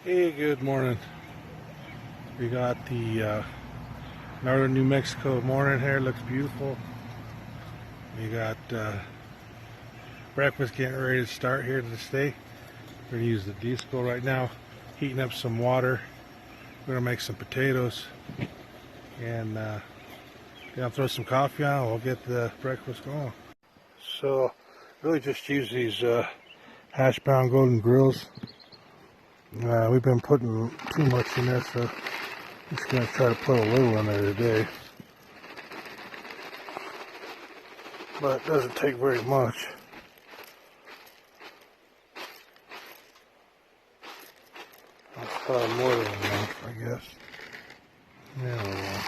Hey, good morning. We got the northern New Mexico morning here. Looks beautiful. We got breakfast getting ready to start here this day. We're going to use the disco right now, heating up some water. We're going to make some potatoes and gonna throw some coffee on. We'll get the breakfast going. So, really just use these hash brown golden grills. We've been putting too much in there, so I'm just going to try to put a little in there today. But it doesn't take very much. That's probably more than enough, I guess. Yeah,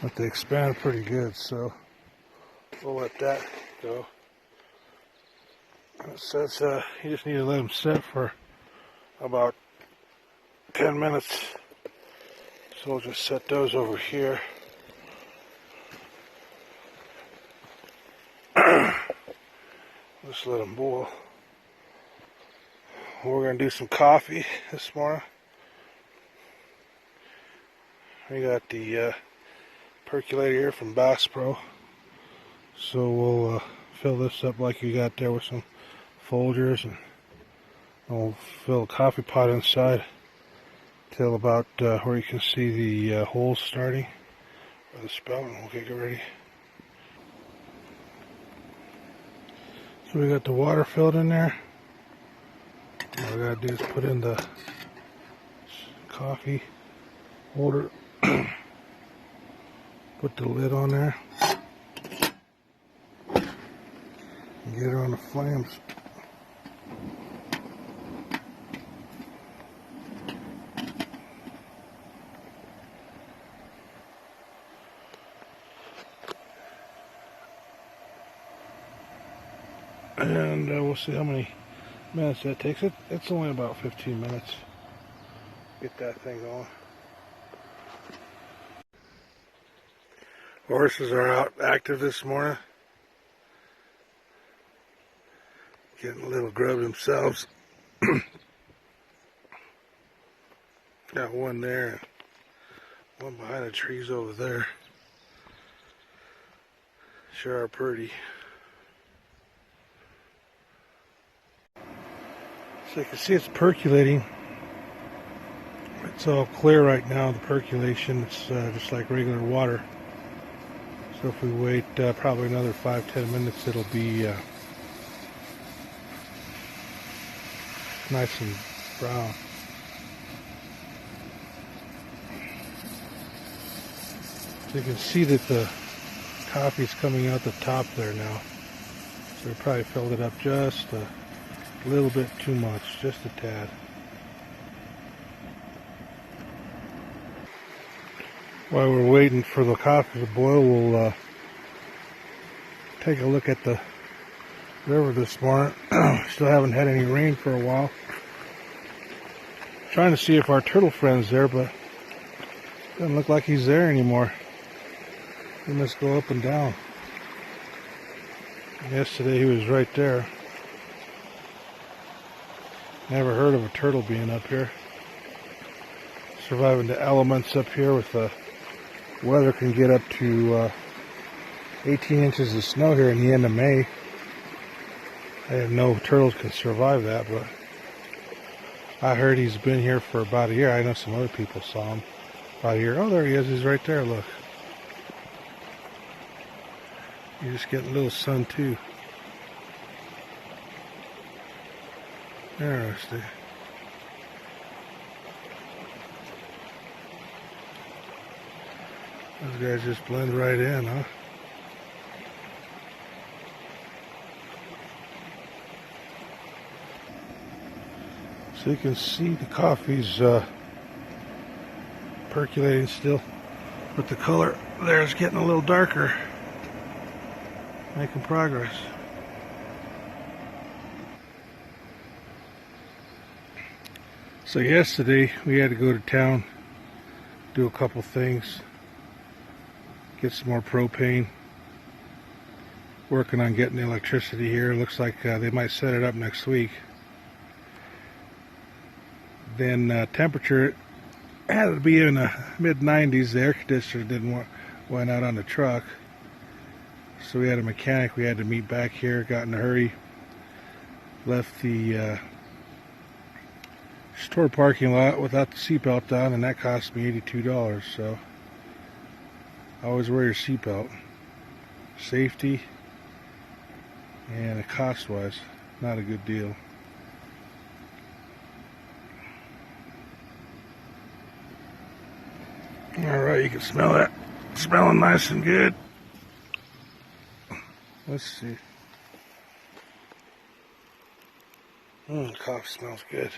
but they expand pretty good, so we'll let that go. It says you just need to let them sit for about 10 minutes. So we'll just set those over here. Just let them boil. We're going to do some coffee this morning. We got the percolator here from Bass Pro. So we'll fill this up like you got there with some Folgers, and we'll fill a coffee pot inside till about where you can see the holes starting or the spout, and we'll get ready. So we got the water filled in there. All we gotta do is put in the coffee holder, put the lid on there, and get her on the flames. And we'll see how many minutes that takes. It's only about 15 minutes. Get that thing going. Horses are out active this morning. Getting a little grub themselves. Got one there, and one behind the trees over there. Sure are pretty. So you can see it's percolating. It's all clear right now, the percolation. It's just like regular water. So if we wait probably another 5-10 minutes, it'll be nice and brown. So you can see that the coffee's coming out the top there now. So we probably filled it up just a little bit too much, just a tad. While we're waiting for the coffee to boil, we'll take a look at the river this morning. Still haven't had any rain for a while. Trying to see if our turtle friend's there, but doesn't look like he's there anymore. He must go up and down. Yesterday he was right there. Never heard of a turtle being up here. Surviving the elements up here with the weather can get up to 18 inches of snow here in the end of May. I didn't know turtles can survive that, but I heard he's been here for about a year. I know some other people saw him about a year. Oh, there he is. He's right there. Look. You're just getting a little sun too. Interesting. Those guys just blend right in, huh? So you can see the coffee's percolating still, but the color there is getting a little darker. Making progress. So yesterday we had to go to town, do a couple things, get some more propane, working on getting the electricity here. Looks like they might set it up next week. Then temperature had to be in the mid-90s. The air conditioner didn't went out on the truck, so we had a mechanic we had to meet back here. Got in a hurry, left the store parking lot without the seatbelt on, and that cost me $82. So always wear your seatbelt. Safety and cost-wise, not a good deal. Alright, you can smell that. Smelling nice and good. Let's see. Coffee smells good.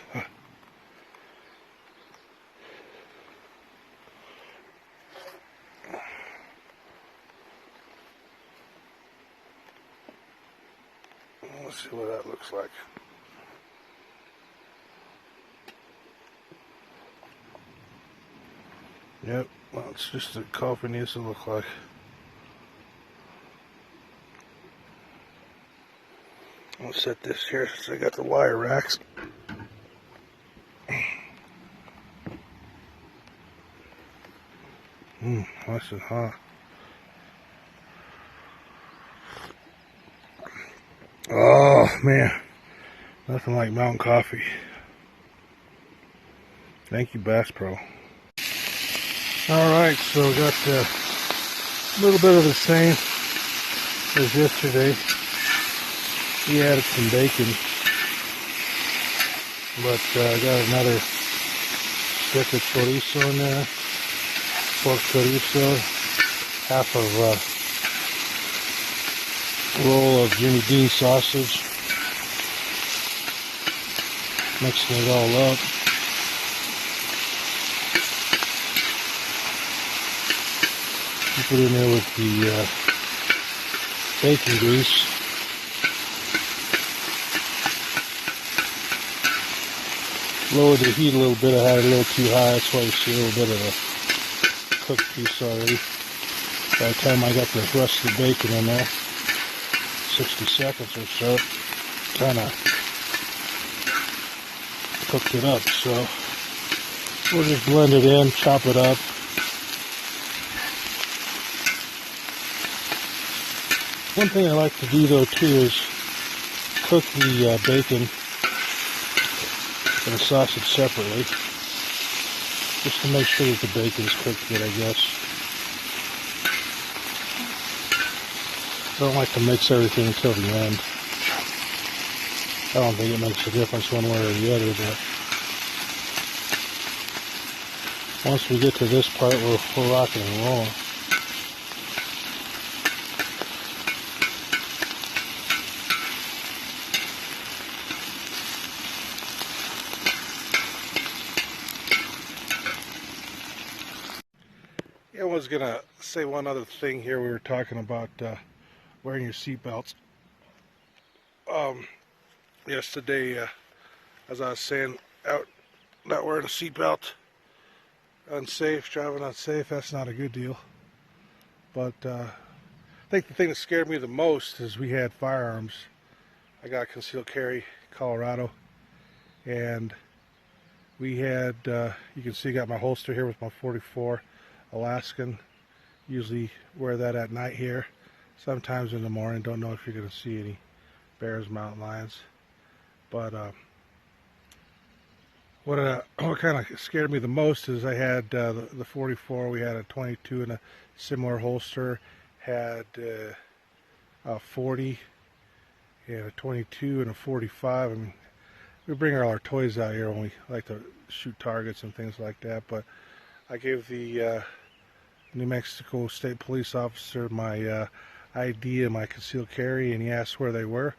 Let's see what that looks like. Yep, well, it's just what coffee needs to look like. I'll set this here since I got the wire racks. Nice and hot. Oh man, nothing like mountain coffee. Thank you, Bass Pro. Alright, so we got a little bit of the same as yesterday. We added some bacon, but I got another stick of chorizo in there, pork chorizo, half of a roll of Jimmy Dean sausage, mixing it all up. Put it in there with the bacon grease. Lowered the heat a little bit. I had it a little too high. That's why you see a little bit of a cooked piece already. By the time I got the rest of the bacon in there, 60 seconds or so, kind of cooked it up. So we'll just blend it in, chop it up. One thing I like to do though too is cook the bacon and the sausage separately, just to make sure that the bacon's cooked good, I guess. I don't like to mix everything until the end. I don't think it makes a difference one way or the other, but once we get to this part, we're rocking and rolling. I was gonna say one other thing here. We were talking about wearing your seatbelts. Yesterday, as I was saying, out not wearing a seatbelt, unsafe, driving unsafe. That's not a good deal. But I think the thing that scared me the most is we had firearms. I got concealed carry, Colorado, and we had. You can see, I got my holster here with my .44. Alaskan. Usually wear that at night here, sometimes in the morning. Don't know if you're going to see any bears, mountain lions, but what kind of scared me the most is I had the .44. We had a .22 in a similar holster, had a .40 and a .22 and a .45. I mean, we bring all our toys out here when we like to shoot targets and things like that, but I gave the New Mexico State Police officer my ID and my concealed carry, and he asked where they were.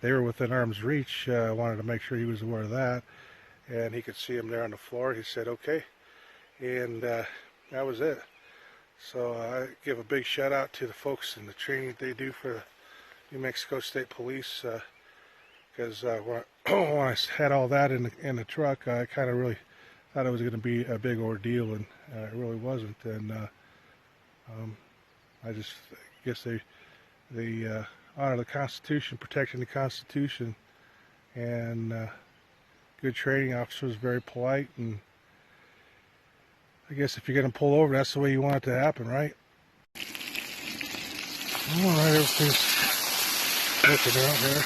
They were within arm's reach. I wanted to make sure he was aware of that, and he could see them there on the floor. He said, okay, and that was it. So I give a big shout out to the folks in the training that they do for the New Mexico State Police, because when I had all that in the truck, I kind of really thought it was going to be a big ordeal, and it really wasn't. And I just guess they honor the Constitution, protecting the Constitution, and good training officer, was very polite, and I guess if you're going to pull over, that's the way you want it to happen, right? Alright, everything's working out here.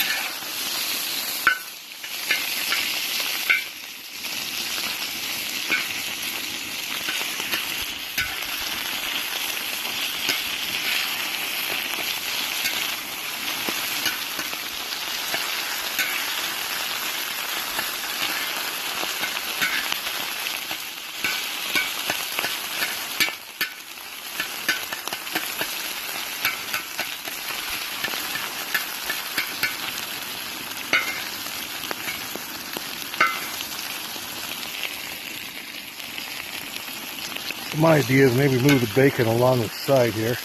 My idea is maybe move the bacon along the side here.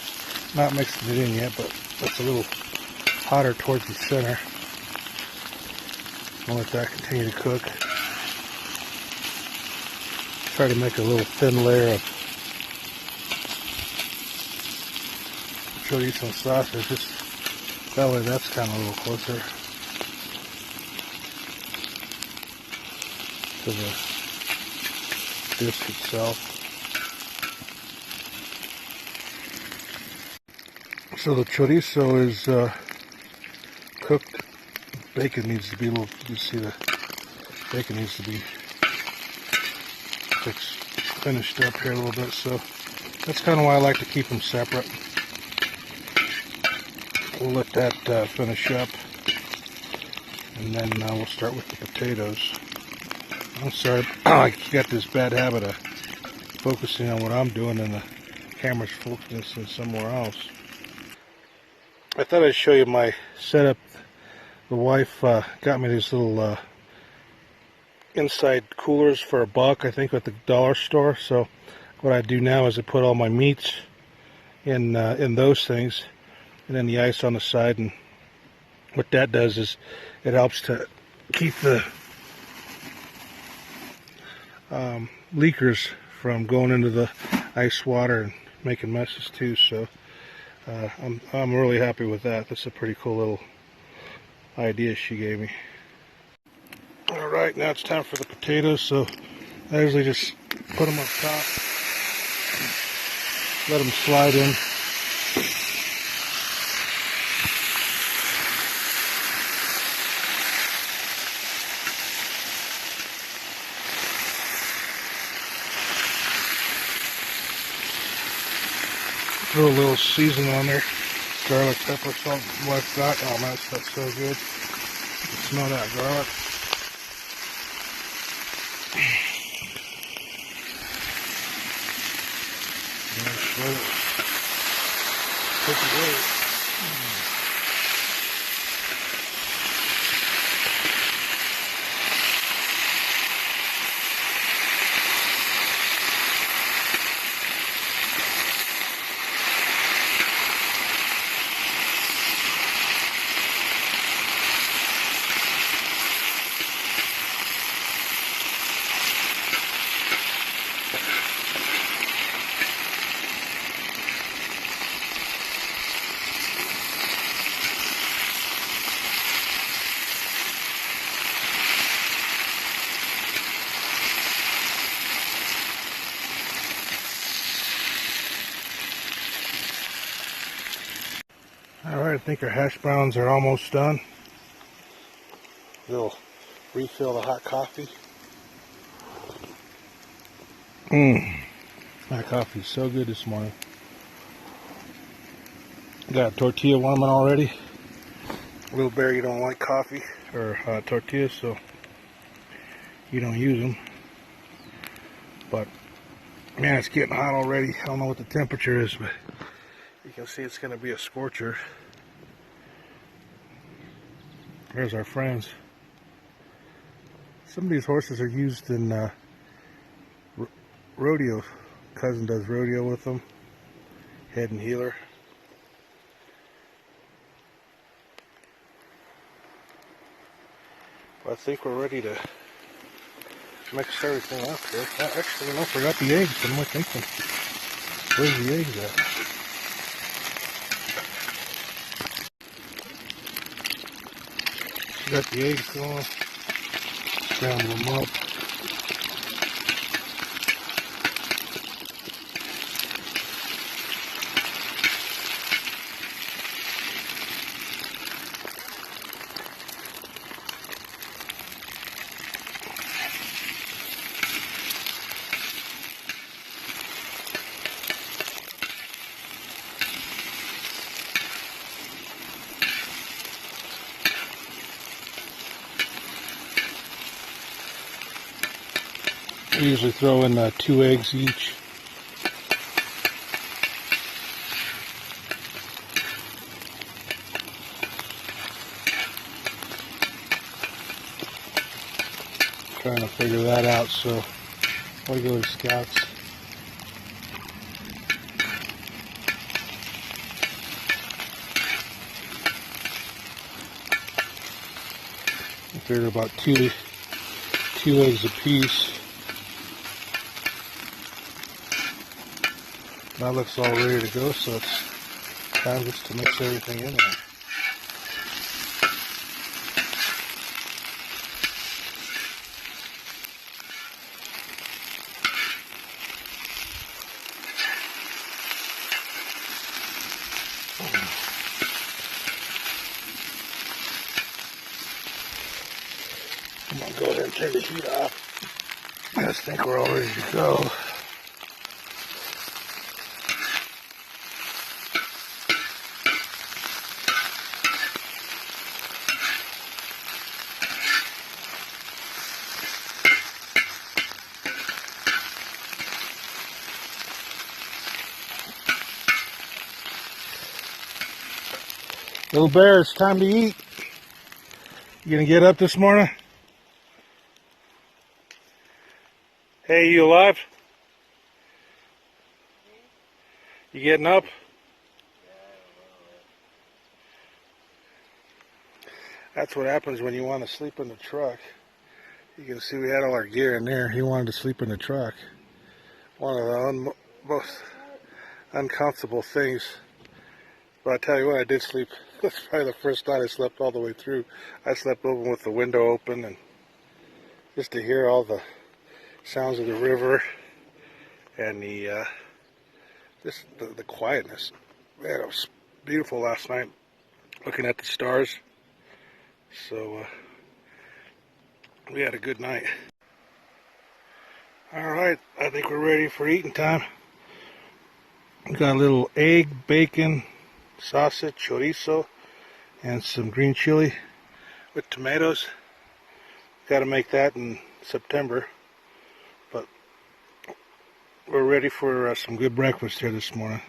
Not mixing it in yet, but that's a little hotter towards the center. I'll let that continue to cook. Try to make a little thin layer of chorizo sausage, just that way that's kind of a little closer to the disc itself. So the chorizo is cooked. Bacon needs to be a little, you see the bacon needs to be finished up here a little bit, so that's kind of why I like to keep them separate. We'll let that finish up, and then we'll start with the potatoes. I'm sorry, I got this bad habit of focusing on what I'm doing and the camera's focusing somewhere else. I thought I'd show you my setup. The wife got me these little inside coolers for $1, I think, at the dollar store. So what I do now is I put all my meats in those things, and then the ice on the side. And what that does is it helps to keep the leakers from going into the ice water and making messes too. So I'm really happy with that. That's a pretty cool little idea she gave me. Alright, now it's time for the potatoes. So I usually just put them up top, let them slide in. Throw a little seasoning on there, garlic, pepper, salt, like that. Oh man, that's so good. You can smell that garlic. Take it away. Alright, I think our hash browns are almost done. We'll refill the hot coffee. Hot coffee is so good this morning. Got a tortilla warming already. Little Bear, you don't like coffee or tortillas, so you don't use them. But man, it's getting hot already. I don't know what the temperature is, but you can see it's going to be a scorcher. There's our friends. Some of these horses are used in rodeo. Cousin does rodeo with them. Head and healer. Well, I think we're ready to mix everything up here. Actually, no, I forgot the eggs. What am I thinking? Where's the eggs at? Got the eggs going. Scramble them up. I usually throw in 2 eggs each. Trying to figure that out, so I'll go to Scouts. I figure about two eggs a piece. That looks all ready to go, so it's time just to mix everything in there. I'm going to go ahead and turn the heat off. I just think we're all ready to go. Little bear, it's time to eat. You gonna get up this morning? Hey, you alive? You getting up? That's what happens when you want to sleep in the truck. You can see we had all our gear in there. He wanted to sleep in the truck. One of the most uncomfortable things. But I tell you what, I did sleep. That's probably the first night I slept all the way through. I slept open with the window open, and just to hear all the sounds of the river and the quietness. Man, it was beautiful last night, looking at the stars. So we had a good night. All right, I think we're ready for eating time. We got a little egg, bacon, sausage, chorizo, and some green chili with tomatoes. Got to make that in September, but we're ready for some good breakfast here this morning.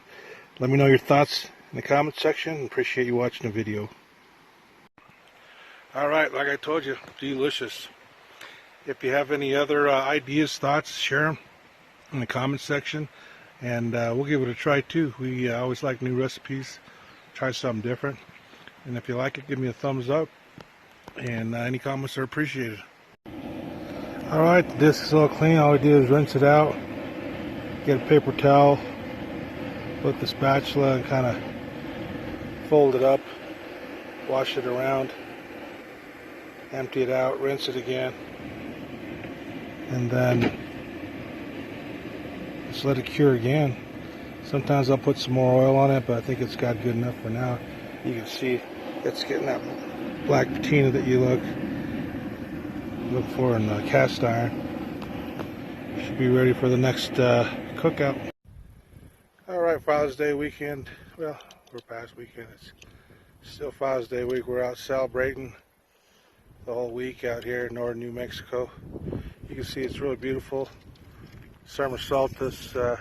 Let me know your thoughts in the comment section. Appreciate you watching the video. All right, like I told you, delicious. If you have any other ideas, thoughts, share them in the comment section, and we'll give it a try too. We always like new recipes, try something different. And if you like it, give me a thumbs up, and any comments are appreciated. All right, the disc is all clean. All we do is rinse it out, get a paper towel, put the spatula and kind of fold it up, wash it around, empty it out, rinse it again, and then just let it cure again. Sometimes I'll put some more oil on it, but I think it's got good enough for now. You can see it's getting that black patina that you look for in the cast iron. Should be ready for the next cookout. All right, Father's Day weekend. Well, we're past weekend. It's still Father's Day week. We're out celebrating the whole week out here in northern New Mexico. You can see it's really beautiful. Summer solstice a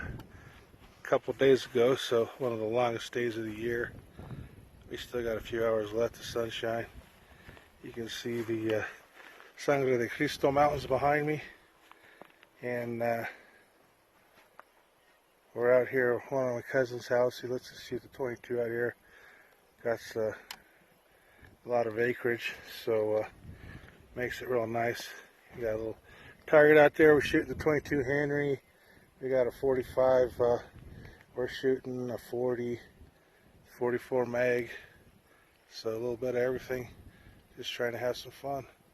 couple days ago, so one of the longest days of the year. We still got a few hours left of sunshine. You can see the Sangre de Cristo Mountains behind me, and we're out here at one of my cousin's house. He lets us see the 22 out here. Got a lot of acreage, so makes it real nice. We got a little target out there. We're shooting the 22 Henry. We got a 45. We're shooting a 40, 44 mag. So a little bit of everything. just trying to have some fun.